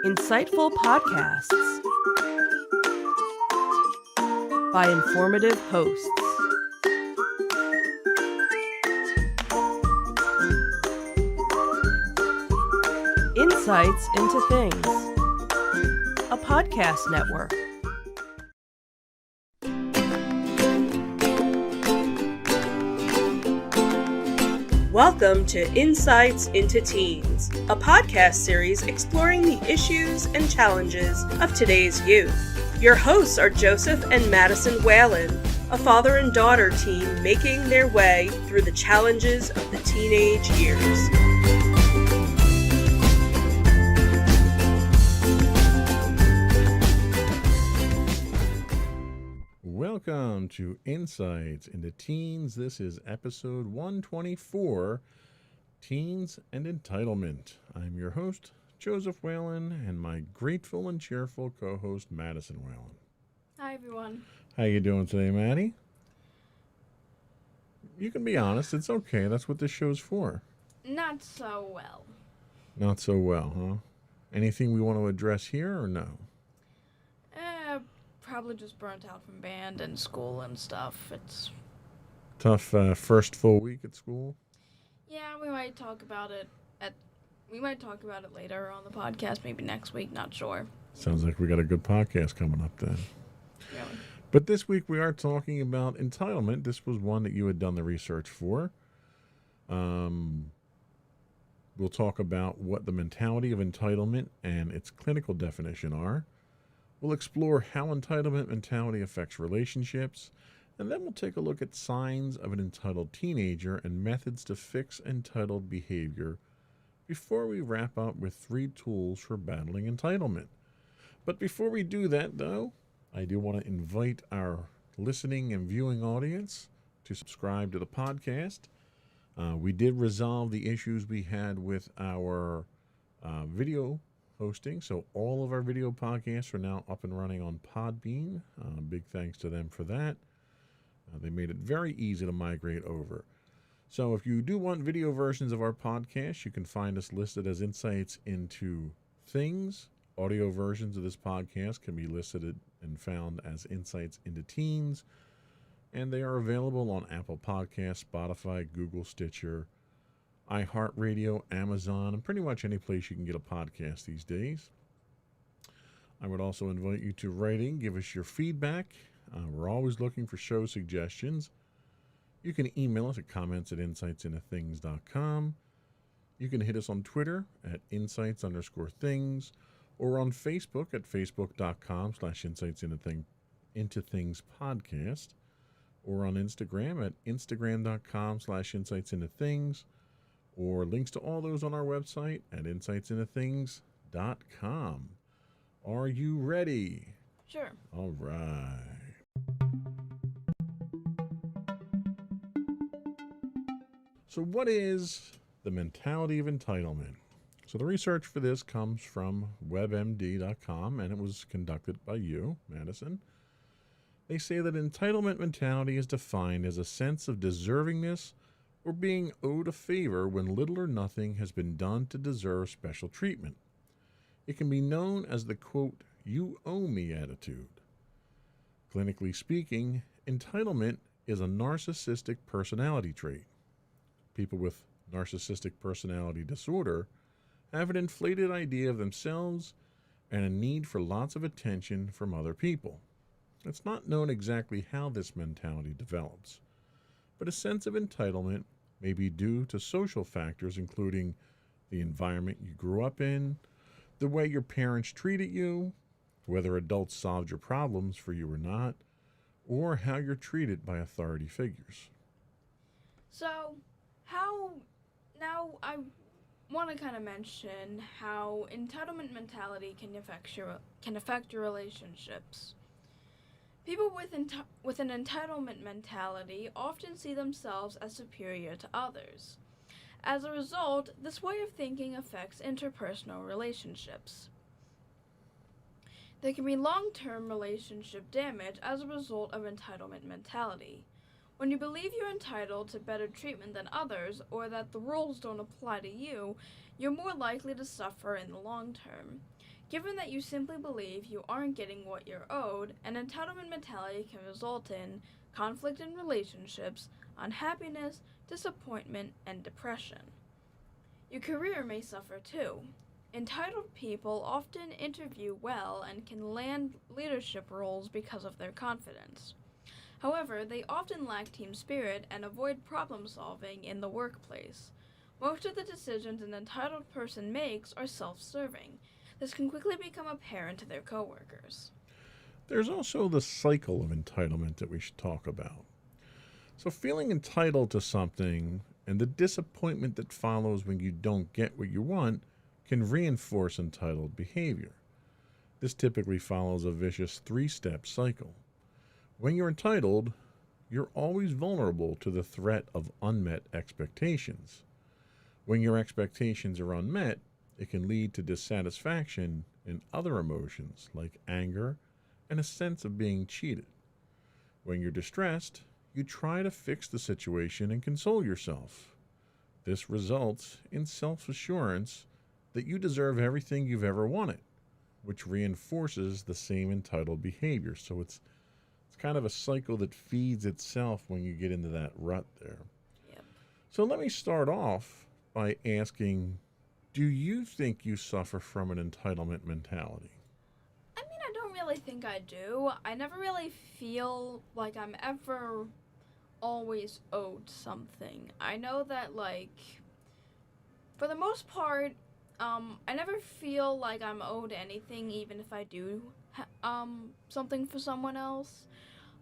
Insightful podcasts by informative hosts. Insights into Things, a podcast network. Welcome to Insights into Teens, a podcast series exploring the issues and challenges of today's youth. Your hosts are Joseph and Madison Whalen, a father and daughter team making their way through the challenges of the teenage years. Welcome to Insights into Teens. This is episode 124, Teens and Entitlement. I'm your host, Joseph Whalen, and my grateful and cheerful co-host, Madison Whalen. Hi, everyone. How you doing today, Maddie? You can be honest. It's okay. That's what this show's for. Not so well. Not so well, huh? Anything we want to address here or no? Probably just burnt out from band and school and stuff. It's Tough first full week at school? Yeah, we might talk about it later on the podcast, maybe next week, not sure. Sounds like we got a good podcast coming up then. Really? But this week we are talking about entitlement. This was one that you had done the research for. We'll talk about what the mentality of entitlement and its clinical definition are. We'll explore how entitlement mentality affects relationships, and then we'll take a look at signs of an entitled teenager and methods to fix entitled behavior before we wrap up with 3 tools for battling entitlement. But before we do that, though, I do want to invite our listening and viewing audience to subscribe to the podcast. We did resolve the issues we had with our video hosting, so all of our video podcasts are now up and running on Podbean. Big thanks to them for that. They made it very easy to migrate over. So if you do want video versions of our podcast, you can find us listed as Insights into Things. Audio versions of this podcast can be listed and found as Insights into Teens, and they are available on Apple Podcasts, Spotify, Google, Stitcher, iHeartRadio, Amazon, and pretty much any place you can get a podcast these days. I would also invite you to write in, give us your feedback. We're always looking for show suggestions. You can email us at comments@insightsintothings.com. You can hit us on Twitter at insights_things, or on Facebook at facebook.com/insightsintothingspodcast, or on Instagram at instagram.com/insightsintothings. Or links to all those on our website at insightsintothings.com. Are you ready? Sure. All right. So what is the mentality of entitlement? So the research for this comes from webmd.com, and it was conducted by you, Madison. They say that entitlement mentality is defined as a sense of deservingness or being owed a favor when little or nothing has been done to deserve special treatment. It can be known as the, quote, "you owe me" attitude. Clinically speaking, entitlement is a narcissistic personality trait. People with narcissistic personality disorder have an inflated idea of themselves and a need for lots of attention from other people. It's not known exactly how this mentality develops, but a sense of entitlement may be due to social factors, including the environment you grew up in, the way your parents treated you, whether adults solved your problems for you or not, or how you're treated by authority figures. So, I want to kind of mention how entitlement mentality can affect your relationships. People with an entitlement mentality often see themselves as superior to others. As a result, this way of thinking affects interpersonal relationships. There can be long-term relationship damage as a result of entitlement mentality. When you believe you're entitled to better treatment than others, or that the rules don't apply to you, you're more likely to suffer in the long term. Given that you simply believe you aren't getting what you're owed, an entitlement mentality can result in conflict in relationships, unhappiness, disappointment, and depression. Your career may suffer too. Entitled people often interview well and can land leadership roles because of their confidence. However, they often lack team spirit and avoid problem solving in the workplace. Most of the decisions an entitled person makes are self-serving. This can quickly become apparent to their coworkers. There's also the cycle of entitlement that we should talk about. So, feeling entitled to something and the disappointment that follows when you don't get what you want can reinforce entitled behavior. This typically follows a vicious 3-step cycle. When you're entitled, you're always vulnerable to the threat of unmet expectations. When your expectations are unmet, it can lead to dissatisfaction and other emotions like anger and a sense of being cheated. When you're distressed, you try to fix the situation and console yourself. This results in self-assurance that you deserve everything you've ever wanted, which reinforces the same entitled behavior. So it's kind of a cycle that feeds itself when you get into that rut there. Yep. So let me start off by asking, do you think you suffer from an entitlement mentality? I mean, I don't really think I do. I never really feel like I'm ever always owed something. I know that, like, for the most part, I never feel like I'm owed anything, even if I do something for someone else.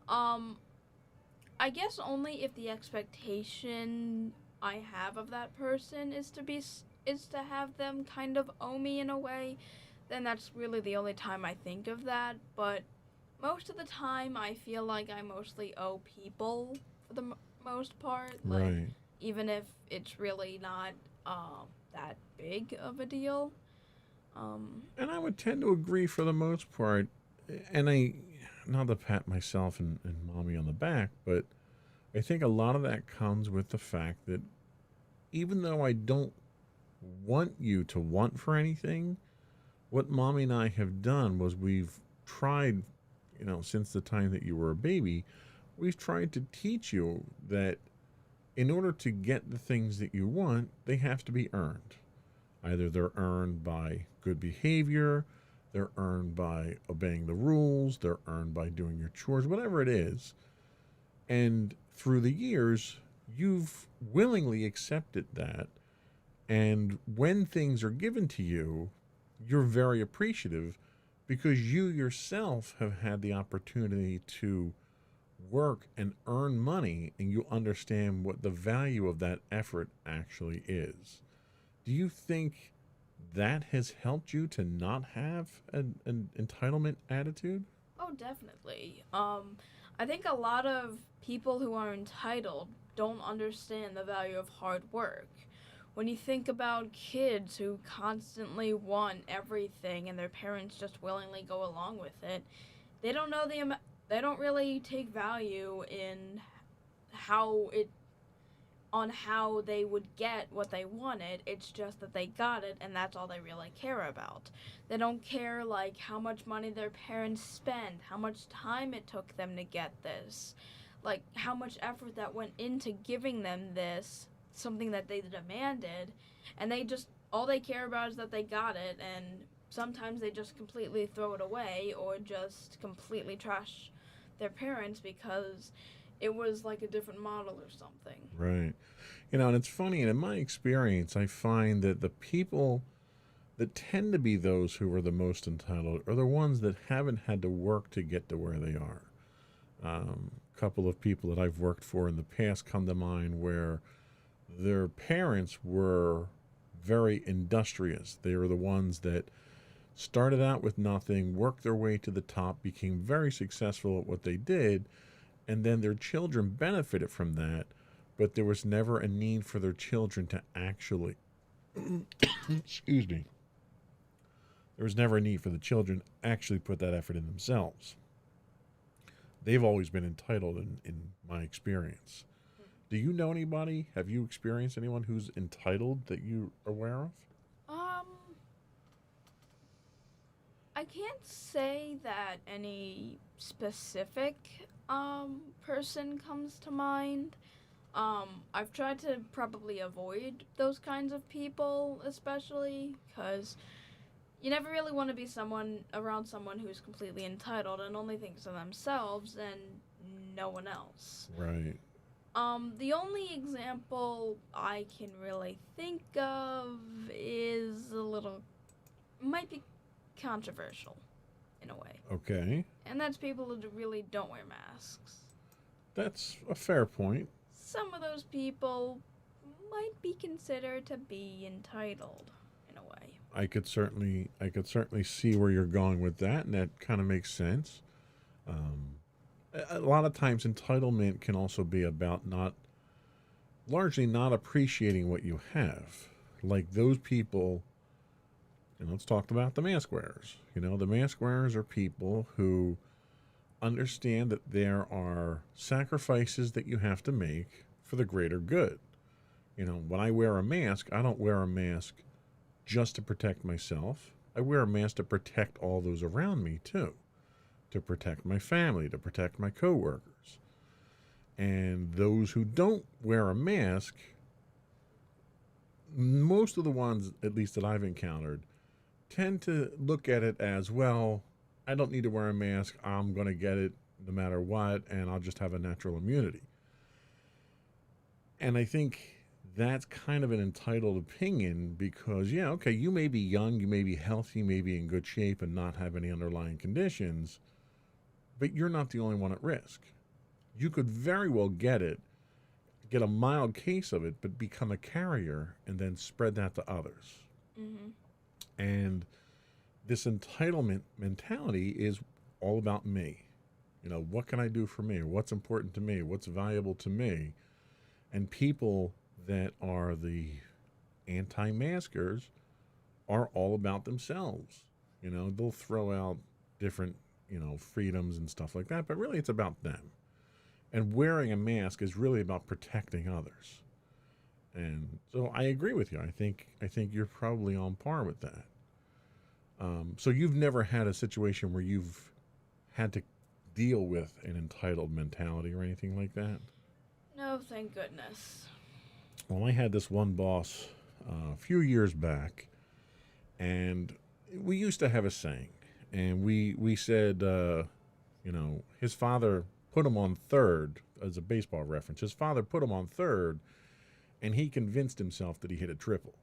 I guess only if the expectation I have of that person is to have them kind of owe me in a way, then that's really the only time I think of that. But most of the time, I feel like I mostly owe people for the most part. Like, Right. even if it's really not that big of a deal. And I would tend to agree for the most part. And not to pat myself and mommy on the back, but I think a lot of that comes with the fact that even though I don't want you to want for anything, what mommy and I have done was we've tried, since the time that you were a baby, we've tried to teach you that in order to get the things that you want, they have to be earned. Either they're earned by good behavior, they're earned by obeying the rules, they're earned by doing your chores, whatever it is. And through the years, you've willingly accepted that. And when things are given to you, you're very appreciative because you yourself have had the opportunity to work and earn money, and you understand what the value of that effort actually is. Do you think that has helped you to not have an entitlement attitude? Oh, definitely. I think a lot of people who are entitled don't understand the value of hard work. When you think about kids who constantly want everything and their parents just willingly go along with it, they don't know they don't really take value in how it on how they would get what they wanted. It's just that they got it, and that's all they really care about. They don't care, like, how much money their parents spent, how much time it took them to get this, like, how much effort that went into giving them this, something that they demanded, and all they care about is that they got it, and sometimes they just completely throw it away or just completely trash their parents because it was like a different model or something. Right. And it's funny, and in my experience, I find that the people that tend to be those who are the most entitled are the ones that haven't had to work to get to where they are. A couple of people that I've worked for in the past come to mind where their parents were very industrious. They were the ones that started out with nothing, worked their way to the top, became very successful at what they did, and then their children benefited from that, but there was never a need for their children to actually excuse me. There was never a need for the children to actually put that effort in themselves. they've always been entitled in my experience. Do you know anybody? Have you experienced anyone who's entitled that you are aware of? Um, I can't say that any specific person comes to mind. I've tried to probably avoid those kinds of people, especially because you never really want to be around someone who's completely entitled and only thinks of themselves and no one else. Right. The only example I can really think of might be controversial in a way. Okay. And that's people who really don't wear masks. That's a fair point. Some of those people might be considered to be entitled in a way. I could certainly see where you're going with that, and that kind of makes sense. A lot of times, entitlement can also be about largely not appreciating what you have. Like those people, and let's talk about the mask wearers. The mask wearers are people who understand that there are sacrifices that you have to make for the greater good. When I wear a mask, I don't wear a mask just to protect myself. I wear a mask to protect all those around me too, to protect my family, to protect my coworkers. And those who don't wear a mask, most of the ones, at least that I've encountered, tend to look at it as, well, I don't need to wear a mask. I'm going to get it no matter what, and I'll just have a natural immunity. And I think that's kind of an entitled opinion because, yeah, okay, you may be young, you may be healthy, you may be in good shape and not have any underlying conditions, but you're not the only one at risk. You could very well get a mild case of it, but become a carrier and then spread that to others. Mm-hmm. And this entitlement mentality is all about me. What can I do for me? What's important to me? What's valuable to me? And people that are the anti-maskers are all about themselves. They'll throw out different, freedoms and stuff like that, but really it's about them. And wearing a mask is really about protecting others. And so I agree with you. I think you're probably on par with that. So you've never had a situation where you've had to deal with an entitled mentality or anything like that? No, thank goodness. Well, I had this one boss a few years back, and we used to have a saying, and we said, his father put him on third, as a baseball reference. His father put him on third, and he convinced himself that he hit a triple.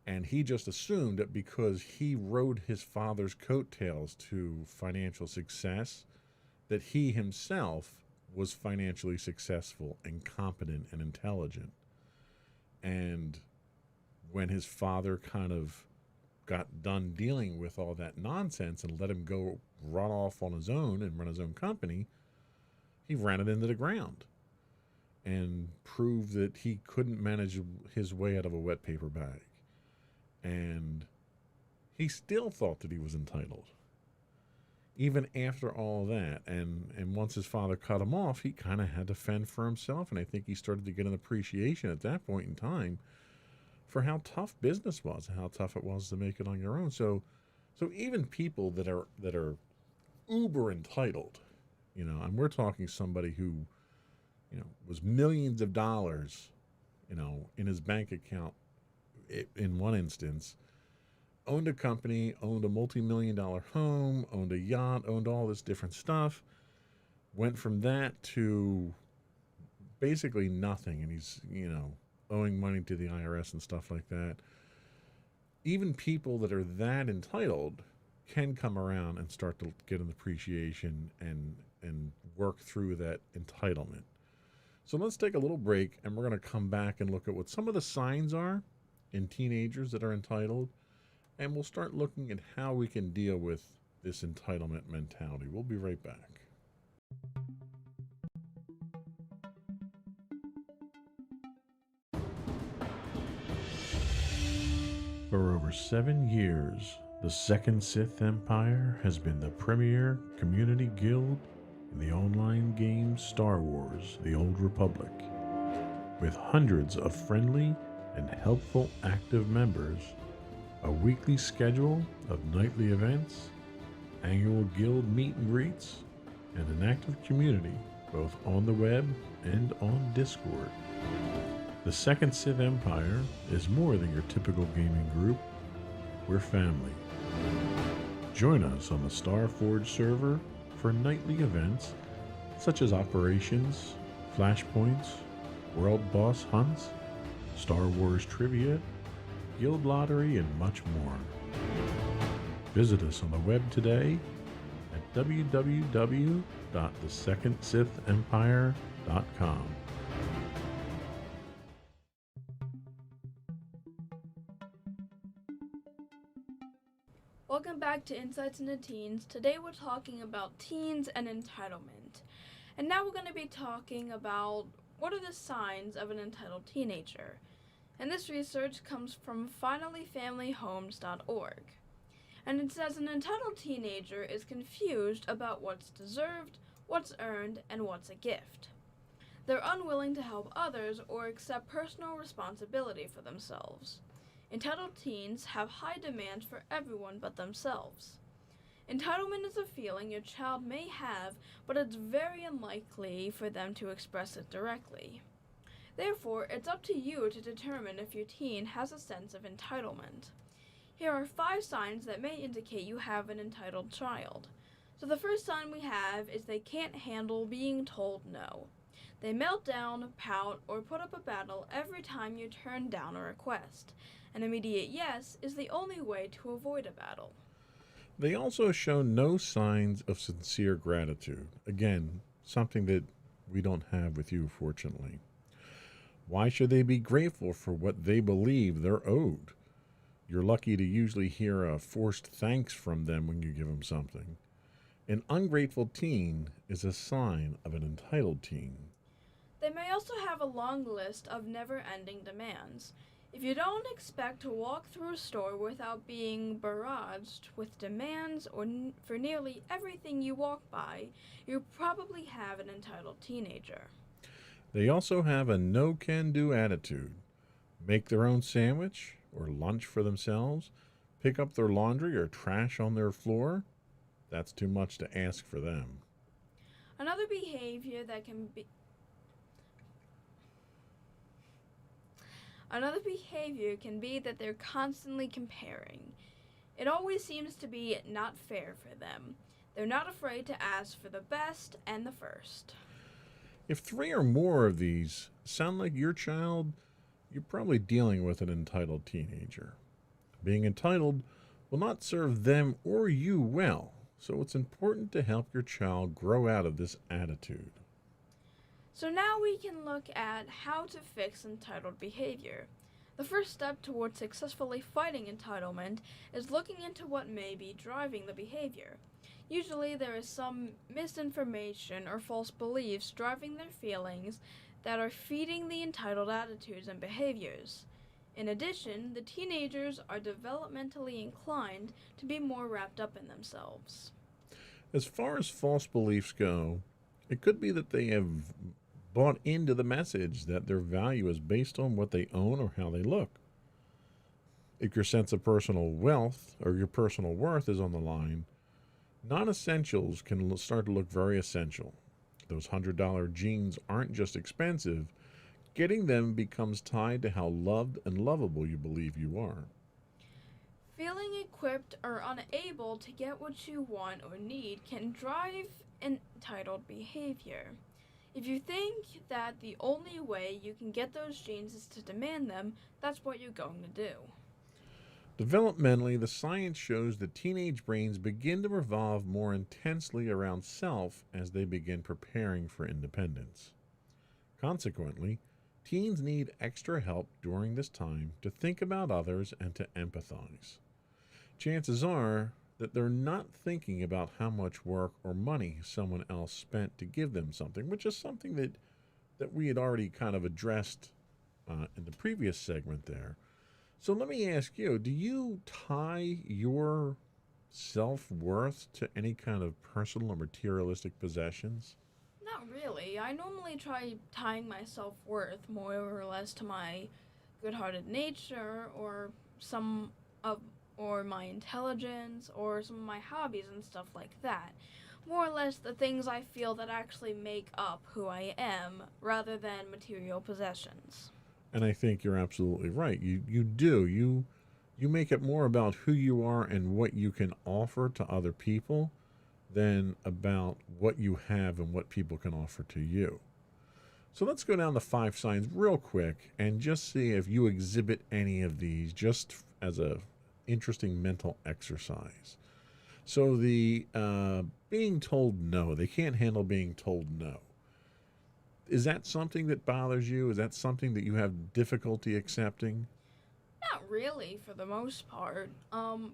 And he just assumed that because he rode his father's coattails to financial success, that he himself was financially successful and competent and intelligent. And when his father kind of got done dealing with all that nonsense and let him go run off on his own and run his own company, he ran it into the ground and proved that he couldn't manage his way out of a wet paper bag. And he still thought that he was entitled, even after all that. And once his father cut him off, he kind of had to fend for himself. And I think he started to get an appreciation at that point in time for how tough business was and how tough it was to make it on your own. So even people that are uber entitled, and we're talking somebody who, was millions of dollars, in his bank account in one instance, owned a company, owned a multi-million-dollar home, owned a yacht, owned all this different stuff, went from that to basically nothing, and he's, owing money to the IRS and stuff like that. Even people that are that entitled can come around and start to get an appreciation and work through that entitlement. So let's take a little break, and we're going to come back and look at what some of the signs are in teenagers that are entitled, and we'll start looking at how we can deal with this entitlement mentality. We'll be right back. For over 7 years, the Second Sith Empire has been the premier community guild in the online game Star Wars: The Old Republic. With hundreds of friendly and helpful active members, a weekly schedule of nightly events, annual guild meet and greets, and an active community both on the web and on Discord. The Second Sith Empire is more than your typical gaming group. We're family. Join us on the Starforge server for nightly events such as operations, flashpoints, world boss hunts, Star Wars trivia, guild lottery, and much more. Visit us on the web today at www.thesecondsithempire.com. Welcome back to Insights into Teens. Today we're talking about teens and entitlement. And now we're going to be talking about what are the signs of an entitled teenager. And this research comes from finallyfamilyhomes.org. And it says an entitled teenager is confused about what's deserved, what's earned, and what's a gift. They're unwilling to help others or accept personal responsibility for themselves. Entitled teens have high demands for everyone but themselves. Entitlement is a feeling your child may have, but it's very unlikely for them to express it directly. Therefore, it's up to you to determine if your teen has a sense of entitlement. Here are 5 signs that may indicate you have an entitled child. So the first sign we have is they can't handle being told no. They melt down, pout, or put up a battle every time you turn down a request. An immediate yes is the only way to avoid a battle. They also show no signs of sincere gratitude. Again, something that we don't have with you, fortunately. Why should they be grateful for what they believe they're owed? You're lucky to usually hear a forced thanks from them when you give them something. An ungrateful teen is a sign of an entitled teen. They may also have a long list of never-ending demands. If you don't expect to walk through a store without being barraged with demands for nearly everything you walk by, you probably have an entitled teenager. They also have a no-can-do attitude. Make their own sandwich or lunch for themselves, pick up their laundry or trash on their floor. That's too much to ask for them. Another behavior can be that they're constantly comparing. It always seems to be not fair for them. They're not afraid to ask for the best and the first. If 3 or more of these sound like your child, you're probably dealing with an entitled teenager. Being entitled will not serve them or you well, so it's important to help your child grow out of this attitude. So now we can look at how to fix entitled behavior. The first step towards successfully fighting entitlement is looking into what may be driving the behavior. Usually there is some misinformation or false beliefs driving their feelings that are feeding the entitled attitudes and behaviors. In addition, the teenagers are developmentally inclined to be more wrapped up in themselves. As far as false beliefs go, it could be that they have bought into the message that their value is based on what they own or how they look. If your sense of personal wealth or your personal worth is on the line, non-essentials can start to look very essential. Those $100 jeans aren't just expensive. Getting them becomes tied to how loved and lovable you believe you are. Feeling equipped or unable to get what you want or need can drive entitled behavior. If you think that the only way you can get those jeans is to demand them, that's what you're going to do. Developmentally, the science shows that teenage brains begin to revolve more intensely around self as they begin preparing for independence. Consequently, teens need extra help during this time to think about others and to empathize. Chances are that they're not thinking about how much work or money someone else spent to give them something, which is something that we had already kind of addressed in the previous segment there. So let me ask you, do you tie your self-worth to any kind of personal or materialistic possessions? Not really. I normally try tying my self-worth more or less to my good-hearted nature some of or my intelligence or some of my hobbies and stuff like that. More or less the things I feel that actually make up who I am rather than material possessions. And I think you're absolutely right. You do. You make it more about who you are and what you can offer to other people than about what you have and what people can offer to you. So let's go down the 5 signs real quick and just see if you exhibit any of these just as a interesting mental exercise. So the being told no, they can't handle being told no. Is that something that bothers you? Is that something that you have difficulty accepting? Not really, for the most part.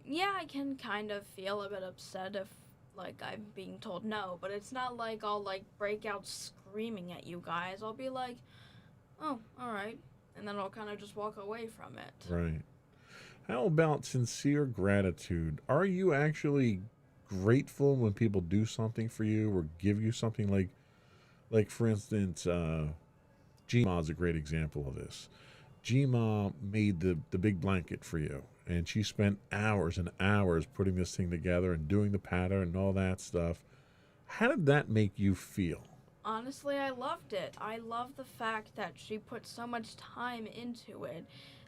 Yeah, I can kind of feel a bit upset if, like, I'm being told no, but it's not like I'll, like, break out screaming at you guys. I'll be like, oh, alright. And then I'll kind of just walk away from it. Right. How about sincere gratitude? Are you actually grateful when people do something for you or give you something like for instance, Gma is a great example of this. Gma made the big blanket for you, and she spent hours and hours putting this thing together and doing the pattern and all that stuff. How did that make you feel? Honestly, I loved it. I love the fact that she put so much time into it,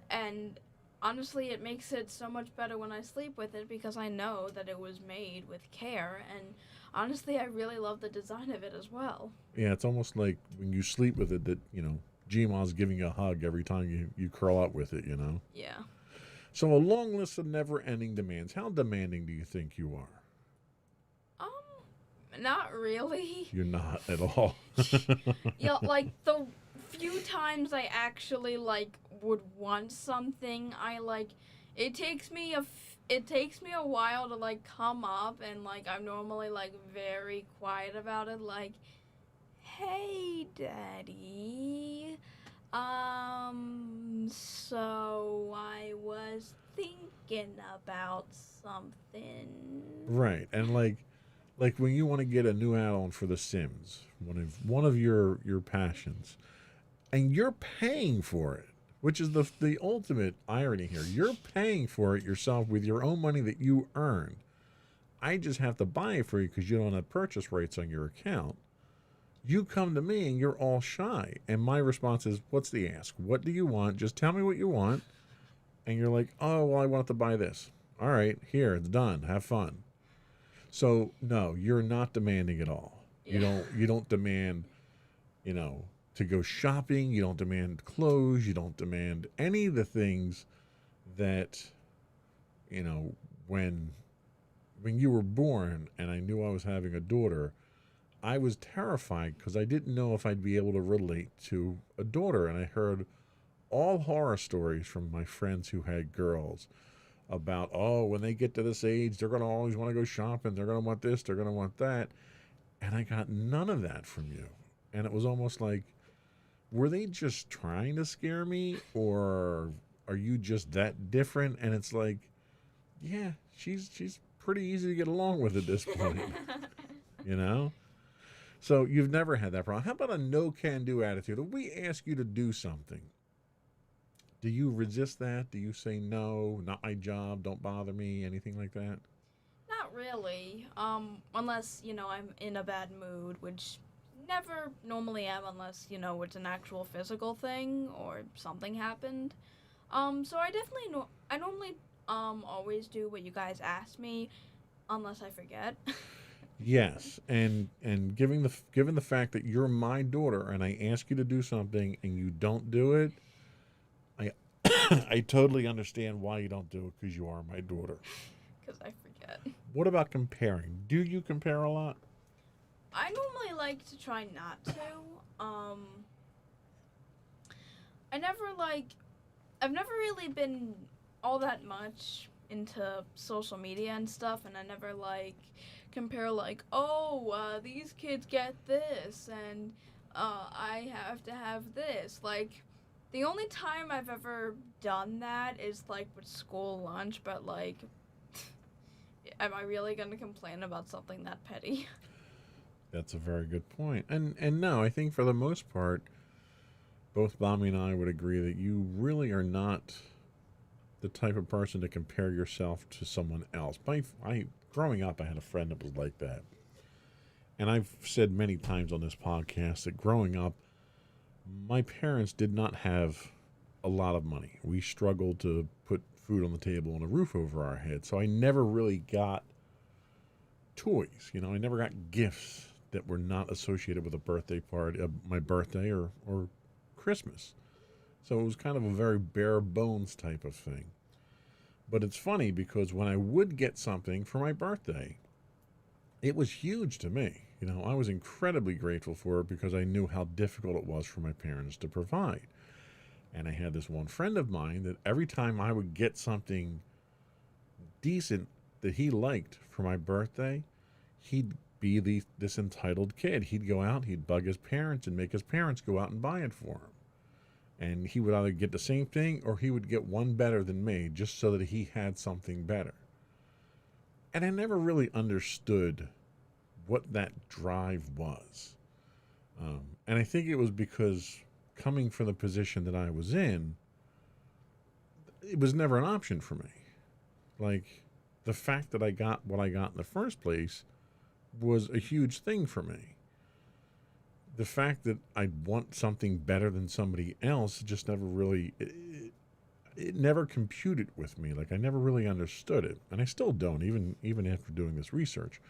and honestly, it makes it so much better when I sleep with it because I know that it was made with care, and honestly, I really love the design of it as well. Yeah, it's almost like when you sleep with it that, Gma's giving you a hug every time you curl up with it. Yeah. So a long list of never-ending demands. How demanding do you think you are? Not really. You're not at all. Yeah, like the few times I actually like would want something, it takes me a while to like come up, and like I'm normally like very quiet about it, like, "Hey, Daddy. So I was thinking about something." Right. And like when you want to get a new add-on for The Sims, one of your passions, and you're paying for it, which is the ultimate irony here. You're paying for it yourself with your own money that you earned. I just have to buy it for you because you don't have purchase rights on your account. You come to me and you're all shy. And my response is, what's the ask? What do you want? Just tell me what you want. And you're like, oh, well, I want to buy this. All right, here, it's done. Have fun. So no, you're not demanding at all. Yeah. You don't demand, to go shopping. You don't demand clothes. You don't demand any of the things that, when you were born and I knew I was having a daughter, I was terrified because I didn't know if I'd be able to relate to a daughter. And I heard all horror stories from my friends who had girls about, oh, when they get to this age, they're going to always want to go shopping. They're going to want this. They're going to want that. And I got none of that from you. And it was almost like, were they just trying to scare me, or are you just that different? And it's like, yeah, she's pretty easy to get along with at this point, you know? So you've never had that problem. How about a no can do attitude? If we ask you to do something, do you resist that? Do you say no, not my job, don't bother me, anything like that? Not really. Unless, I'm in a bad mood, which never normally am unless, it's an actual physical thing or something happened. So I normally always do what you guys ask me unless I forget. Yes, and given the fact that you're my daughter and I ask you to do something and you don't do it, I I totally understand why you don't do it, because you are my daughter. Because I forget. What about comparing? Do you compare a lot? I normally like to try not to. I've never really been all that much into social media and stuff, and I never compare these kids get this and I have to have this. Like, the only time I've ever done that is with school lunch, but am I really going to complain about something that petty? That's a very good point. And no, I think for the most part, both Mommy and I would agree that you really are not the type of person to compare yourself to someone else. Growing up, I had a friend that was like that. And I've said many times on this podcast that growing up, my parents did not have a lot of money. We struggled to put food on the table and a roof over our head. So I never really got toys. I never got gifts that were not associated with a birthday party, my birthday or Christmas. So it was kind of a very bare bones type of thing. But it's funny because when I would get something for my birthday, it was huge to me. I was incredibly grateful for it because I knew how difficult it was for my parents to provide. And I had this one friend of mine that every time I would get something decent that he liked for my birthday, he'd be this entitled kid. He'd go out, he'd bug his parents and make his parents go out and buy it for him. And he would either get the same thing or he would get one better than me just so that he had something better. And I never really understood what that drive was. And I think it was because coming from the position that I was in, it was never an option for me. Like, the fact that I got what I got in the first place was a huge thing for me. The fact that I want something better than somebody else just never really, it never computed with me. Like, I never really understood it. And I still don't, even after doing this research.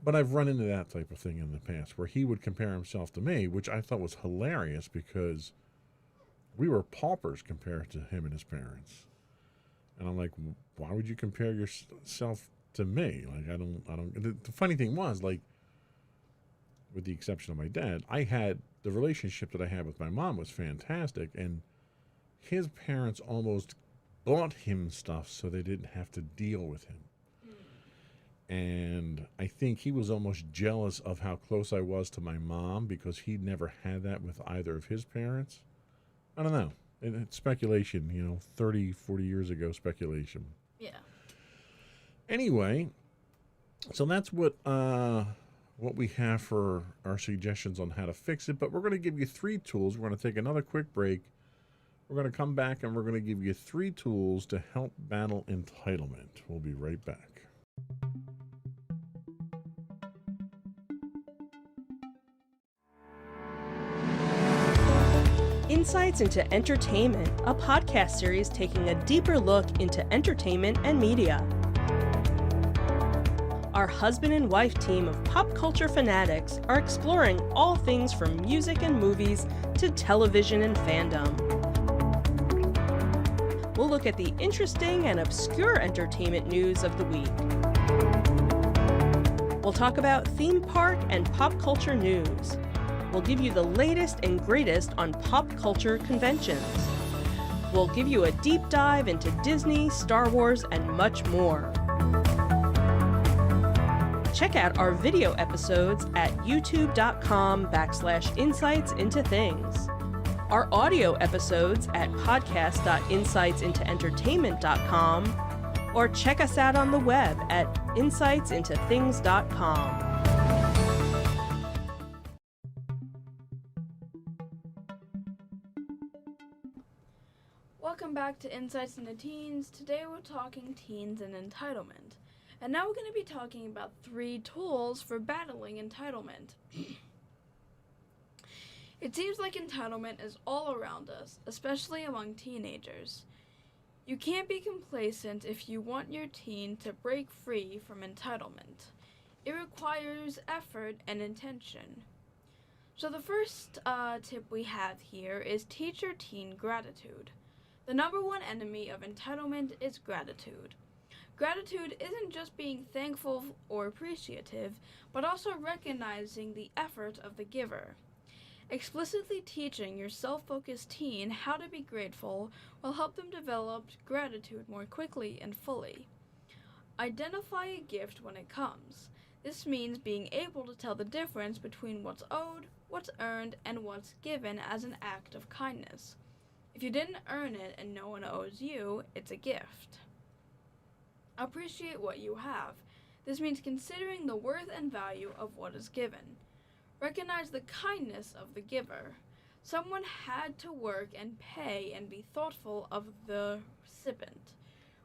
But I've run into that type of thing in the past where he would compare himself to me, which I thought was hilarious because we were paupers compared to him and his parents. And I'm like, why would you compare yourself to me? Like, I don't. The funny thing was, like, with the exception of my dad, the relationship that I had with my mom was fantastic. And his parents almost bought him stuff so they didn't have to deal with him. And I think he was almost jealous of how close I was to my mom because he'd never had that with either of his parents. I don't know. It's speculation, 30, 40 years ago speculation. Yeah. Anyway, so that's what we have for our suggestions on how to fix it. But we're going to give you 3 tools. We're going to take another quick break. We're going to come back and we're going to give you 3 tools to help battle entitlement. We'll be right back. Insights into Entertainment, a podcast series taking a deeper look into entertainment and media. Our husband and wife team of pop culture fanatics are exploring all things from music and movies to television and fandom. We'll look at the interesting and obscure entertainment news of the week. We'll talk about theme park and pop culture news. We'll give you the latest and greatest on pop culture conventions. We'll give you a deep dive into Disney, Star Wars, and much more. Check out our video episodes at youtube.com/insightsintothings. Our audio episodes at podcast.insightsintoentertainment.com, or check us out on the web at insightsintothings.com. Welcome back to Insights into Teens. Today we're talking teens and entitlement. And now we're going to be talking about 3 tools for battling entitlement. It seems like entitlement is all around us, especially among teenagers. You can't be complacent if you want your teen to break free from entitlement. It requires effort and intention. So the first tip we have here is teach your teen gratitude. The number one enemy of entitlement is gratitude. Gratitude isn't just being thankful or appreciative, but also recognizing the effort of the giver. Explicitly teaching your self-focused teen how to be grateful will help them develop gratitude more quickly and fully. Identify a gift when it comes. This means being able to tell the difference between what's owed, what's earned, and what's given as an act of kindness. If you didn't earn it and no one owes you, it's a gift. Appreciate what you have. This means considering the worth and value of what is given. Recognize the kindness of the giver. Someone had to work and pay and be thoughtful of the recipient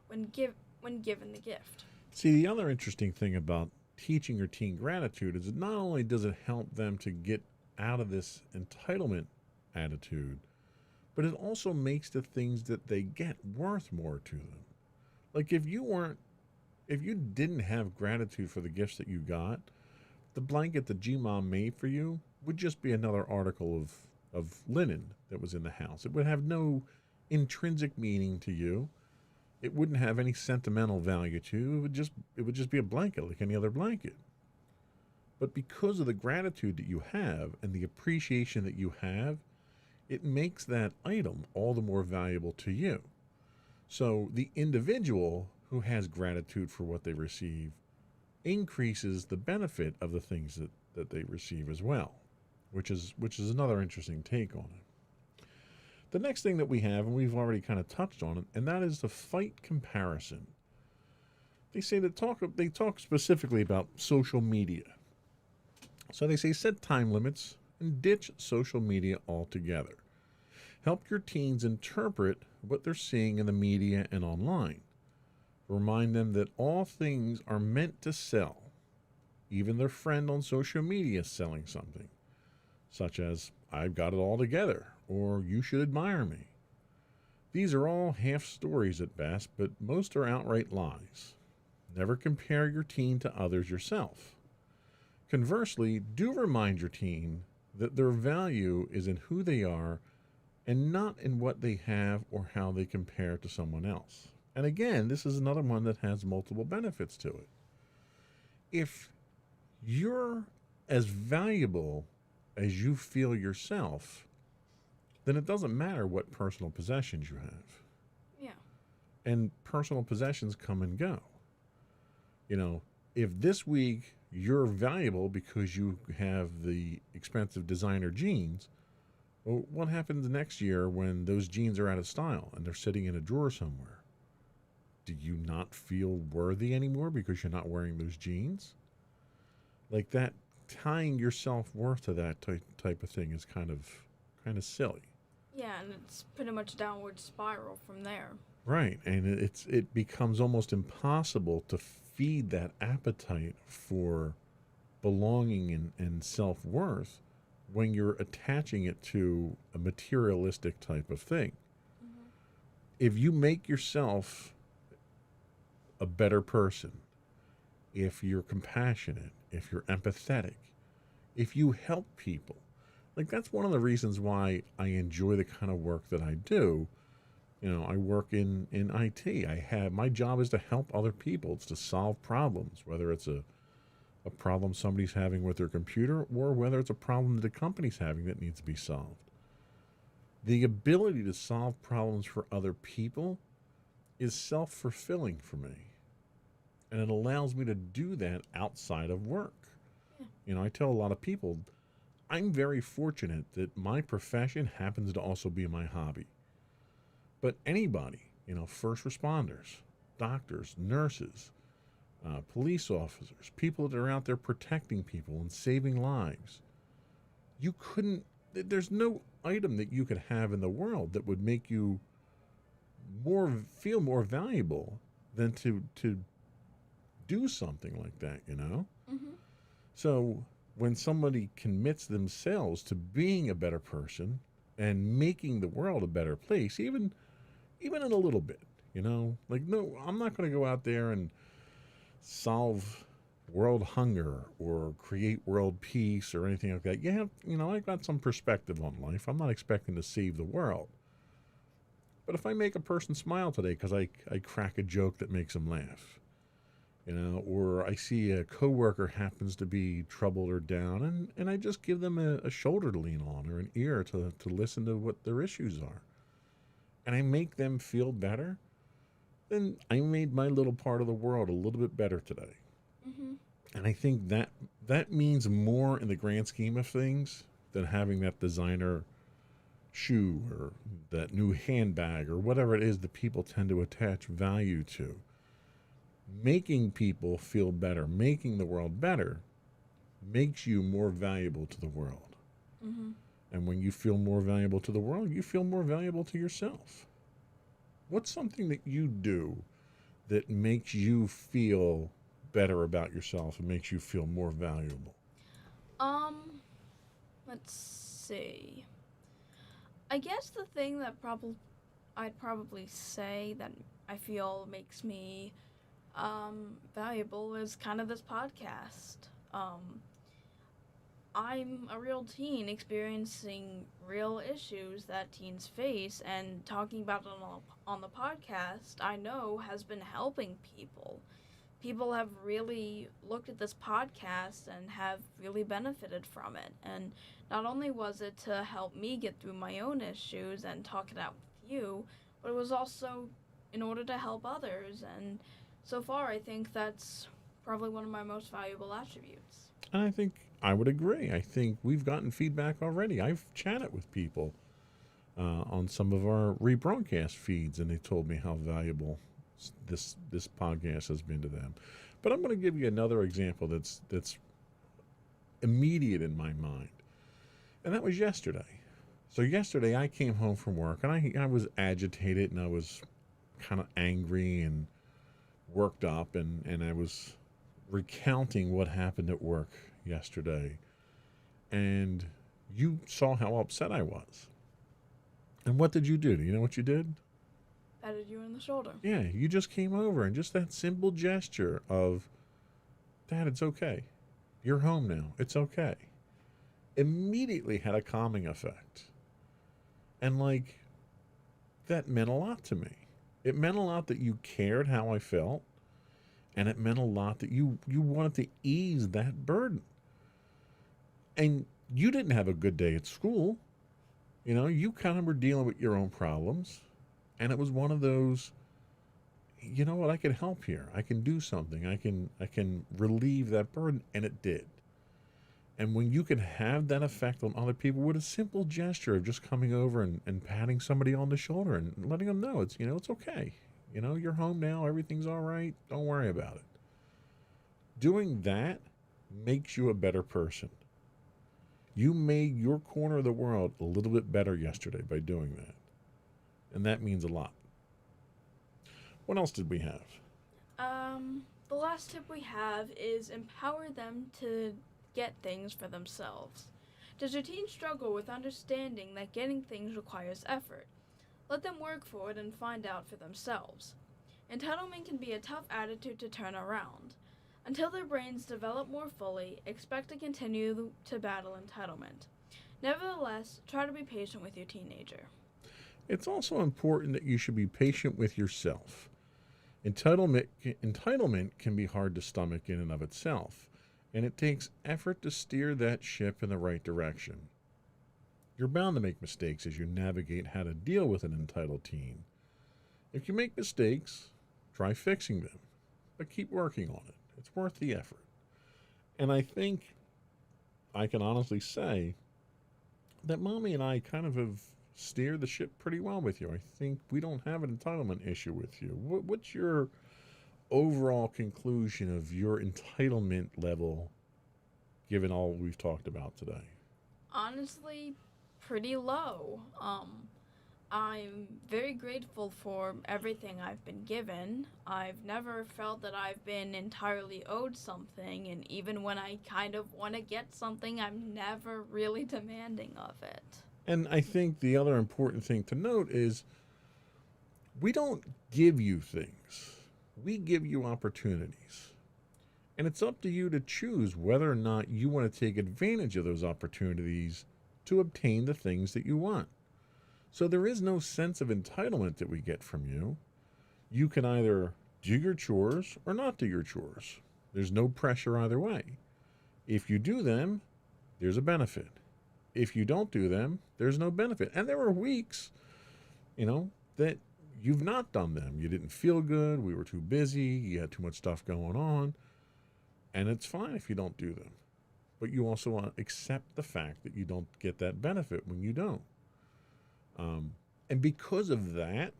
when given the gift. See, the other interesting thing about teaching your teen gratitude is that not only does it help them to get out of this entitlement attitude, but it also makes the things that they get worth more to them. Like if you didn't have gratitude for the gifts that you got, the blanket that G-Mom made for you would just be another article of linen that was in the house. It would have no intrinsic meaning to you. It wouldn't have any sentimental value to you. It would just be a blanket like any other blanket. But because of the gratitude that you have and the appreciation that you have, it makes that item all the more valuable to you. So the individual who has gratitude for what they receive increases the benefit of the things that they receive as well, which is another interesting take on it. The next thing that we have, and we've already kind of touched on it, and that is the fight comparison. They talk specifically about social media. So they say set time limits and ditch social media altogether. Help your teens interpret what they're seeing in the media and online. Remind them that all things are meant to sell. Even their friend on social media is selling something, such as, I've got it all together, or you should admire me. These are all half stories at best, but most are outright lies. Never compare your teen to others yourself. Conversely, do remind your teen that their value is in who they are and not in what they have or how they compare to someone else. And again, this is another one that has multiple benefits to it. If you're as valuable as you feel yourself, then it doesn't matter what personal possessions you have. Yeah. And personal possessions come and go. You know, if this week you're valuable because you have the expensive designer jeans, well, what happens next year when those jeans are out of style and they're sitting in a drawer somewhere? Do you not feel worthy anymore because you're not wearing those jeans? Like that, tying your self-worth to that type of thing is kind of silly. Yeah, and it's pretty much downward spiral from there. Right, and it becomes almost impossible to feed that appetite for belonging and self-worth when you're attaching it to a materialistic type of thing. Mm-hmm. If you make yourself a better person, if you're compassionate, if you're empathetic, if you help people, like that's one of the reasons why I enjoy the kind of work that I do. You know, I work in IT. My job is to help other people. It's to solve problems, whether it's a problem somebody's having with their computer or whether it's a problem that the company's having that needs to be solved. The ability to solve problems for other people is self-fulfilling for me. And it allows me to do that outside of work. Yeah. You know, I tell a lot of people, I'm very fortunate that my profession happens to also be my hobby. But anybody, you know, first responders, doctors, nurses, police officers, people that are out there protecting people and saving lives, there's no item that you could have in the world that would make you feel more valuable than to do something like that, you know? Mm-hmm. So when somebody commits themselves to being a better person and making the world a better place, even in a little bit, you know, like, no, I'm not going to go out there and solve world hunger or create world peace or anything like that. Yeah, you know, I've got some perspective on life. I'm not expecting to save the world. But if I make a person smile today because I crack a joke that makes them laugh, you know, or I see a coworker happens to be troubled or down, and I just give them a shoulder to lean on or an ear to listen to what their issues are, and I make them feel better, then I made my little part of the world a little bit better today. Mm-hmm. And I think that means more in the grand scheme of things than having that designer shoe or that new handbag or whatever it is that people tend to attach value to. making people feel better, making the world better, makes you more valuable to the world. Mm-hmm. And when you feel more valuable to the world, you feel more valuable to yourself. What's something that you do that makes you feel better about yourself and makes you feel more valuable? Let's see. I guess the thing that I'd probably say that I feel makes me valuable is kind of this podcast. I'm a real teen experiencing real issues that teens face, and talking about it on the podcast, I know has been helping people. People have really looked at this podcast and have really benefited from it. And not only was it to help me get through my own issues and talk it out with you, but it was also in order to help others. And so far, I think that's probably one of my most valuable attributes. And I think I would agree. I think we've gotten feedback already. I've chatted with people on some of our rebroadcast feeds, and they told me how valuable this podcast has been to them. But I'm going to give you another example that's immediate in my mind, and that was yesterday. So yesterday I came home from work, and I was agitated, and I was kind of angry and worked up, and I was recounting what happened at work yesterday. And you saw how upset I was. And what did you do? Do you know what you did? Patted you in the shoulder. Yeah, you just came over, and just that simple gesture of, Dad, it's okay. You're home now. It's okay. Immediately had a calming effect. And like, that meant a lot to me. It meant a lot that you cared how I felt. And it meant a lot that you wanted to ease that burden. And you didn't have a good day at school. You know, you kind of were dealing with your own problems. And it was one of those, you know what, I can help here. I can do something. I can relieve that burden. And it did. And when you can have that effect on other people with a simple gesture of just coming over and patting somebody on the shoulder and letting them know it's okay. You're home now. Everything's all right. Don't worry about it. Doing that makes you a better person. You made your corner of the world a little bit better yesterday by doing that. And that means a lot. What else did we have? The last tip we have is empower them to get things for themselves. Does your teen struggle with understanding that getting things requires effort? Let them work for it and find out for themselves. Entitlement can be a tough attitude to turn around. Until their brains develop more fully, expect to continue to battle entitlement. Nevertheless, try to be patient with your teenager. It's also important that you should be patient with yourself. Entitlement can be hard to stomach in and of itself, and it takes effort to steer that ship in the right direction. You're bound to make mistakes as you navigate how to deal with an entitled teen. If you make mistakes, try fixing them, but keep working on it. It's worth the effort. And I think I can honestly say that Mommy and I kind of have steered the ship pretty well with you. I think we don't have an entitlement issue with you. What's your overall conclusion of your entitlement level given all we've talked about today? Honestly, pretty low. I'm very grateful for everything I've been given. I've never felt that I've been entirely owed something, and even when I kind of want to get something, I'm never really demanding of it. And I think the other important thing to note is we don't give you things. We give you opportunities. And it's up to you to choose whether or not you want to take advantage of those opportunities to obtain the things that you want. So there is no sense of entitlement that we get from you. You can either do your chores or not do your chores. There's no pressure either way. If you do them, there's a benefit. If you don't do them, there's no benefit. And there are weeks, that you've not done them. You didn't feel good. We were too busy. You had too much stuff going on. And it's fine if you don't do them. But you also want to accept the fact that you don't get that benefit when you don't. And because of that,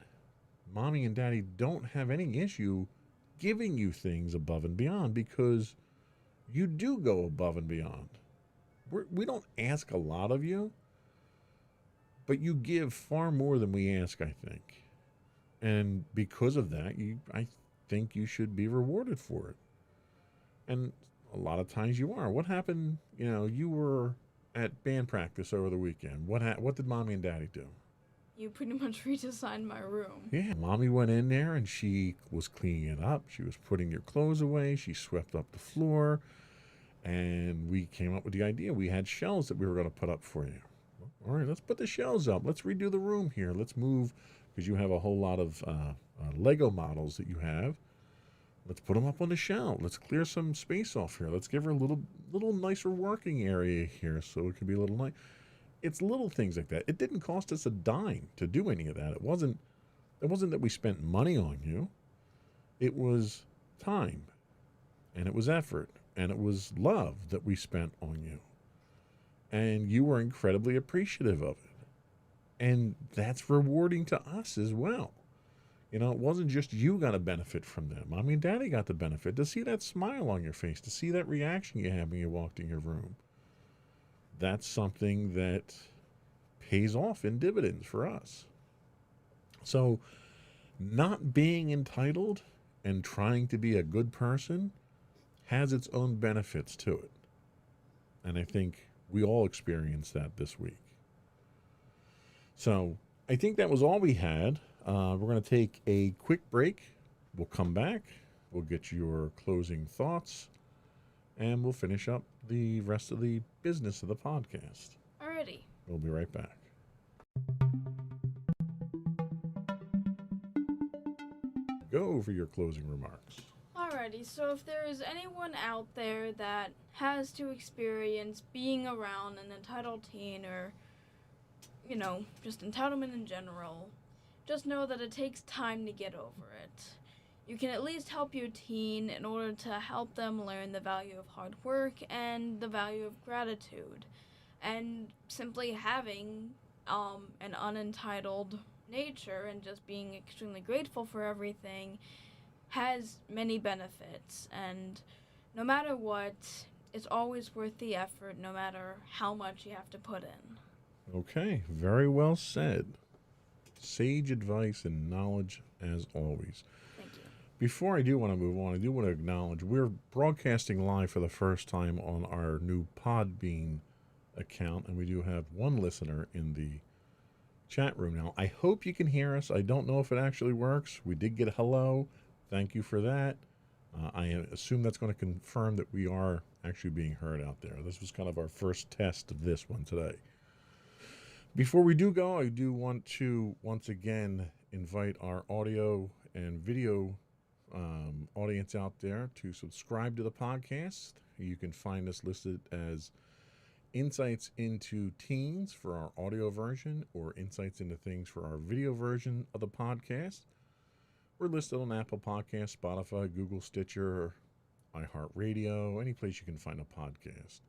Mommy and Daddy don't have any issue giving you things above and beyond because you do go above and beyond. We don't ask a lot of you, but you give far more than we ask, I think. And because of that, I think you should be rewarded for it. And a lot of times you are. What happened? You were at band practice over the weekend. What did Mommy and Daddy do? You pretty much redesigned my room. Yeah, Mommy went in there and she was cleaning it up. She was putting your clothes away. She swept up the floor. And we came up with the idea. We had shelves that we were going to put up for you. All right, let's put the shelves up. Let's redo the room here. Let's move, because you have a whole lot of Lego models that you have. Let's put them up on the shelf. Let's clear some space off here. Let's give her a little nicer working area here so it can be a little nice. It's little things like that. It didn't cost us a dime to do any of that. It wasn't that we spent money on you. It was time, and it was effort, and it was love that we spent on you. And you were incredibly appreciative of it. And that's rewarding to us as well. It wasn't just you got a benefit from them. Mommy and Daddy got the benefit. To see that smile on your face, to see that reaction you had when you walked in your room. That's something that pays off in dividends for us. So, not being entitled and trying to be a good person has its own benefits to it. And I think we all experienced that this week. So I think that was all we had. We're going to take a quick break. We'll come back. We'll get your closing thoughts. And we'll finish up the rest of the business of the podcast. Alrighty. We'll be right back. Go over your closing remarks. Alrighty, so if there is anyone out there that has to experience being around an entitled teen or, just entitlement in general, just know that it takes time to get over it. You can at least help your teen in order to help them learn the value of hard work and the value of gratitude. And simply having an unentitled nature and just being extremely grateful for everything has many benefits, and no matter what, it's always worth the effort, no matter how much you have to put in. Okay, very well said. Sage advice and knowledge as always. Thank you. Before I do want to move on, I do want to acknowledge we're broadcasting live for the first time on our new Podbean account, and we do have one listener in the chat room now. I hope you can hear us. I don't know if it actually works. We did get a hello. Thank you for that. I assume that's going to confirm that we are actually being heard out there. This was kind of our first test of this one today. Before we do go, I do want to once again invite our audio and video audience out there to subscribe to the podcast. You can find us listed as Insights into Teens for our audio version or Insights into Things for our video version of the podcast. We're listed on Apple Podcasts, Spotify, Google, Stitcher, iHeartRadio, any place you can find a podcast.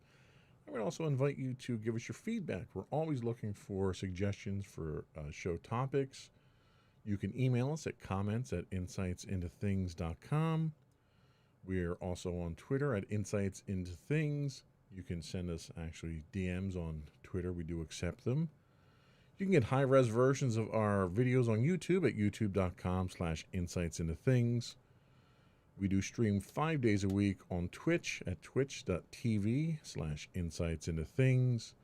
I would also invite you to give us your feedback. We're always looking for suggestions for show topics. You can email us at comments@insightsintothings.com. We're also on Twitter at insightsintothings. You can send us actually DMs on Twitter. We do accept them. You can get high-res versions of our videos on YouTube at youtube.com/insightsintothings. We do stream 5 days a week on Twitch at twitch.tv/insightsintothings.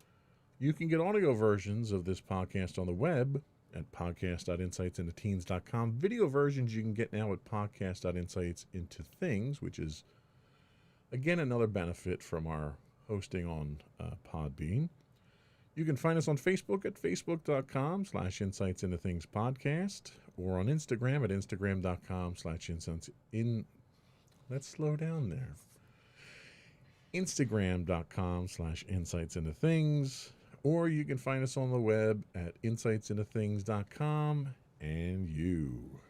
You can get audio versions of this podcast on the web at podcast.insightsintoteens.com. Video versions you can get now at podcast.insightsintothings, which is, again, another benefit from our hosting on Podbean. You can find us on Facebook at facebook.com/insightsintothingspodcast or on Instagram at instagram.com/insightsintothings. Let's slow down there. Instagram.com/insightsintothings, or you can find us on the web at insightsintothings.com and you.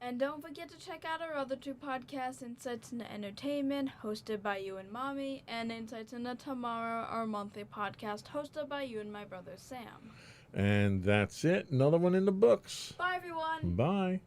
And don't forget to check out our other two podcasts, Insights into Entertainment, hosted by you and Mommy, and Insights into Tomorrow, our monthly podcast, hosted by you and my brother Sam. And that's it. Another one in the books. Bye, everyone. Bye.